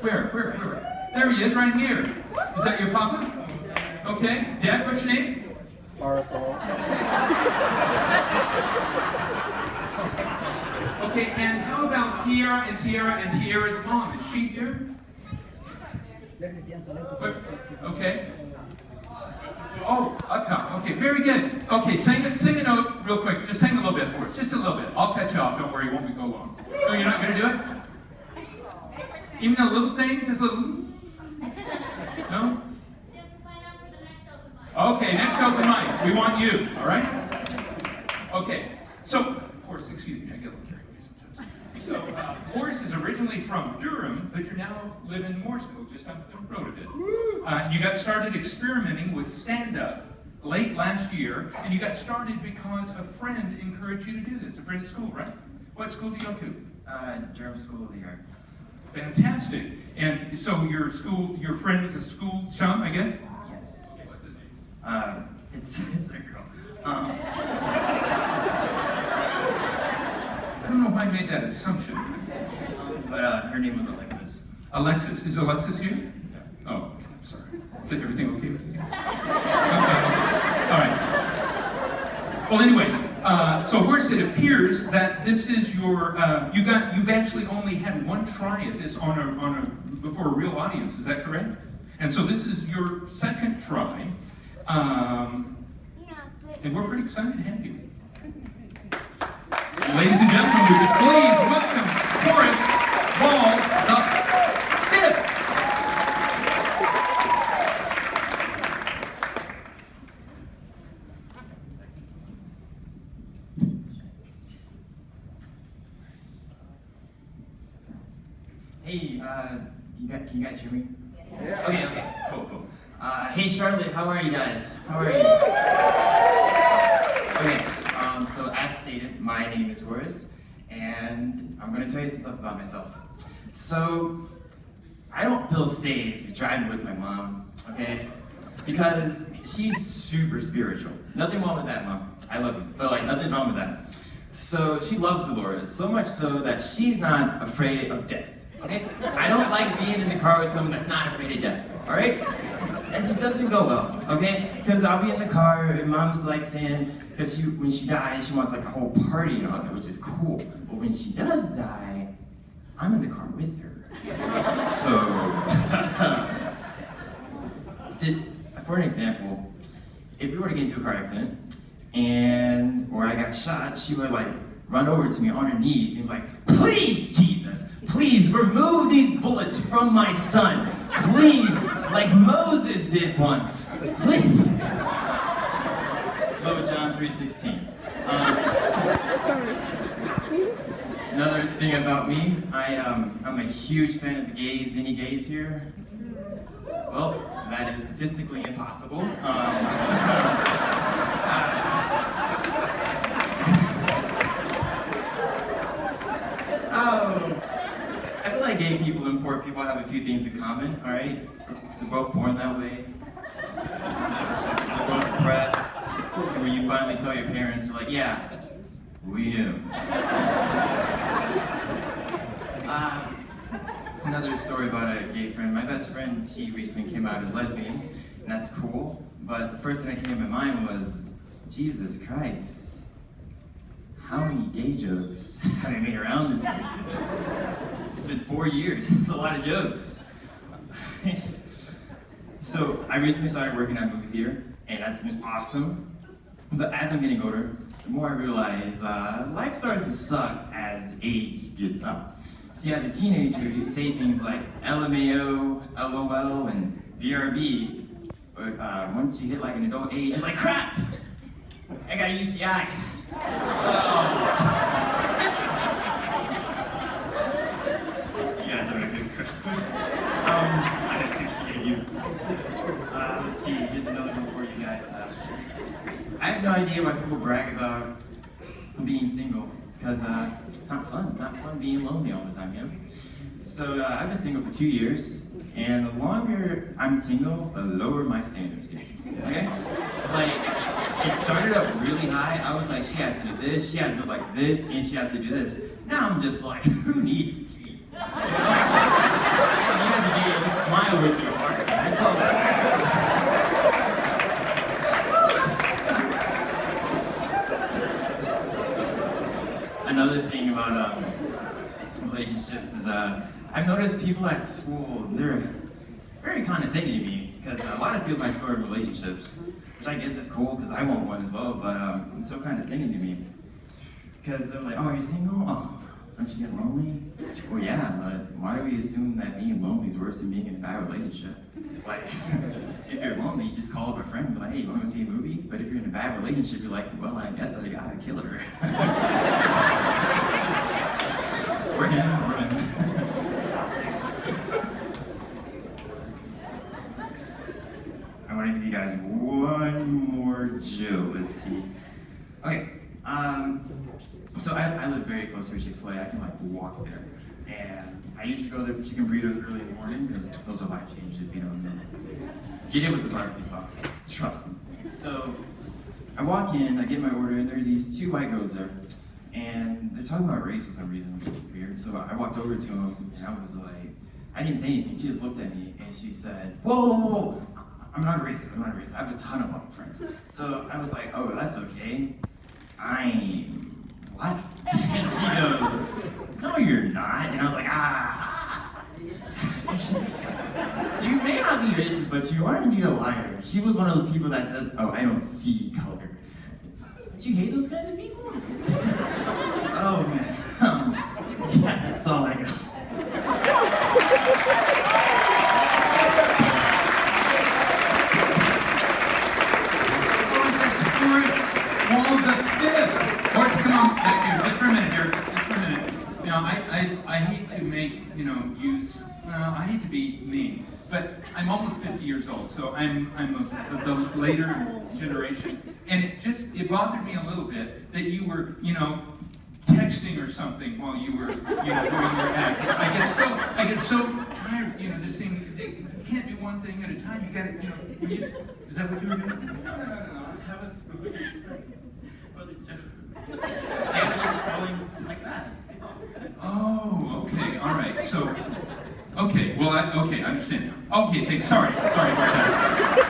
Where? There he is, right here. Is that your papa? Okay. Dad, what's your name? Arthur. Okay, and how about Kiara and Sierra and Tiara's mom? Is she here? What? Okay. Oh, up top. Okay, very good. Okay, sing a note real quick. Just sing a little bit for us. Just a little bit. I'll cut you off. Don't worry, it won't go long. No, you're not going to do it? Even a little thing? Just a little? No? Okay, next open mic. We want you, all right? Okay, so, Horace, excuse me, I get a little carried away sometimes. So, Horace is originally from Durham, but you now live in Mooresville, just up the road a bit. You got started experimenting with stand-up late last year, and you got started because a friend encouraged you to do this, a friend at school, right? What school do you go to? Durham School of the Arts. Fantastic. And so your friend is a school chum, I guess? Yes. What's his name? It's a girl. I don't know why I made that assumption. But her name was Alexis. Alexis. Is Alexis here? Yeah. Oh, I'm sorry. Is everything okay with you? Okay. All right. Well, anyway, so Horace, it appears that this is your, you've actually only had one try at this before a real audience, is that correct? And so this is your second try, and we're pretty excited to have you. Ladies and gentlemen, would you please welcome Horace Ball the Fifth. Hey, can you guys hear me? Yeah. Okay, cool. Hey Charlotte, how are you guys? How are you? Okay, so as stated, my name is Horace, and I'm gonna tell you some stuff about myself. So, I don't feel safe driving with my mom, okay? Because she's super spiritual. Nothing wrong with that, Mom. I love you, but like nothing's wrong with that. So she loves Dolores, so much so that she's not afraid of death. Okay? I don't like being in the car with someone that's not afraid of death, alright? And it doesn't go well, okay? Because I'll be in the car and Mom's like saying, because when she dies, she wants like a whole party and all that, which is cool. But when she does die, I'm in the car with her. So, for an example, if we were to get into a car accident, or I got shot, she would like run over to me on her knees and be like, "Please, Jesus, please remove these bullets from my son. Please, like Moses did once. Please." Love John 3:16. Another thing about me, I'm a huge fan of the gays. Any gays here? Well, that is statistically impossible. I feel like gay people and poor people have a few things in common, alright? They're both born that way. They're both depressed. And when you finally tell your parents, they're like, "Yeah, we knew." Another story about a gay friend. My best friend, she recently came out as lesbian, and that's cool. But the first thing that came to my mind was, Jesus Christ. How many gay jokes have I made around this person? It's been 4 years. It's a lot of jokes. So I recently started working at a movie theater, and that's been awesome. But as I'm getting older, the more I realize life starts to suck as age gets up. See, as a teenager, you say things like LMAO, LOL, and BRB. But once you hit like an adult age, you're like, "Crap! I got a UTI." You guys are a good crowd. I appreciate you. Let's see, here's another one for you guys. I have no idea why people brag about being single, because it's not fun. Not fun being lonely all the time, you know? So I've been single for 2 years, and the longer I'm single, the lower my standards get. Okay? Like, it started up really high. I was like, she has to do this, she has to look like this, and she has to do this. Now I'm just like, who needs tea? You know? relationships is I've noticed people at school, they're very condescending to me because a lot of people at school are in relationships, which I guess is cool because I want one as well, but so condescending to me. Because they're like, oh, are you single? Oh, aren't you getting lonely? Well, yeah, but why do we assume that being lonely is worse than being in a bad relationship? Like, if you're lonely, you just call up a friend and be like, hey, you want to go see a movie? But if you're in a bad relationship, you're like, well, I guess I gotta kill her. Or him, or him. I want to give you guys one more joke. Let's see. Okay. So I live very close to a Chick-fil-A. I can like walk there, and I usually go there for chicken burritos early in the morning because those are life changers if you don't know. Get it with the barbecue sauce. Trust me. So I walk in, I get my order, and there are these two white girls there, and they're talking about race for some reason, which is weird. So I walked over to them, and I was like, I didn't say anything. She just looked at me, and she said, whoa, whoa, whoa. I'm not a racist. I have a ton of black friends. So I was like, oh, that's okay. I'm what? And she goes, no, you're not. And I was like, ah. You may not be racist, but you are indeed a liar. She was one of those people that says, oh, I don't see color. Do you hate those kinds of people? Oh, man. Yeah, that's all I got. Horace, come on back here, just for a minute here, just for a minute. You know, I hate to make, I hate to be mean, but I'm almost 50 years old, so I'm of the later generation, and it bothered me a little bit that you were, texting or something while you were, doing your act. I get so tired, just saying, you can't do one thing at a time, you gotta, is that what you were doing? No. I was really for the joke. And I was scrolling like that. Oh, okay, all right. So, okay, well, I understand now. Okay, thanks. Sorry about that.